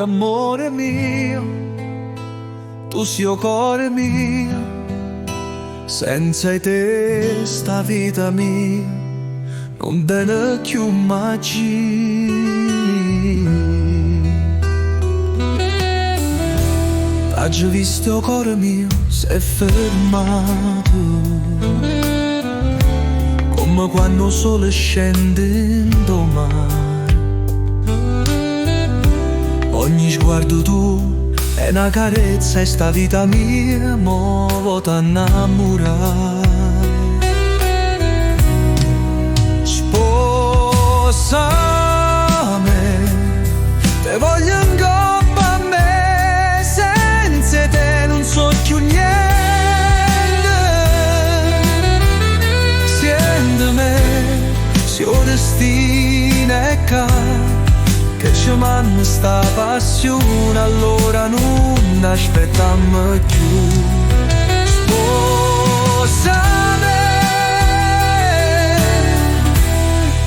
amore mio, tu sei il cuore mio, senza di te sta vita mia non tiene più magia. Oggi visto il cuore mio si è fermato, come quando il sole scende in mare. Ogni sguardo tu è una carezza e sta vita mia mo vota innamorare. Sposami, te voglio in coppa a me, senza te non so più niente. Sientami, se il destino è che ci manna sta passione, allora non aspettammo più. Sposami,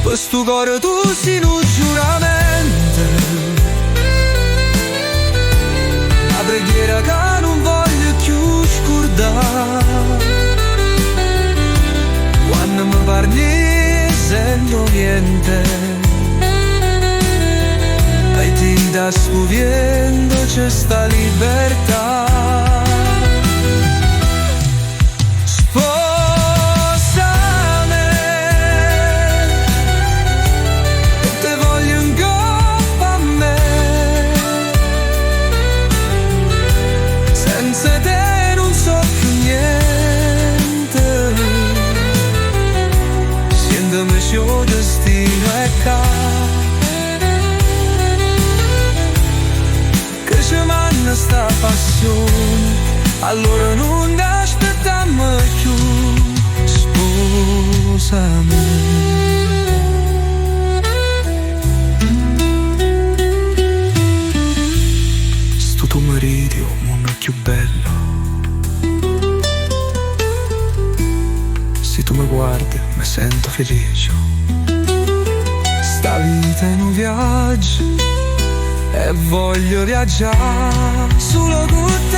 questo cuore tu sei un giuramento, la preghiera che non voglio più scordare. Quando mi parli sento niente, ai ti da scoviendo c'è sta libertà. Senza te non so più niente, sientami se il destino è che ci manna sta passione, allora non aspettammo più. Sposami. Sto tuo marito, il mondo più bello. Se tu mi guardi, mi sento felice. Sta vita è un viaggio e voglio viaggiare solo con te.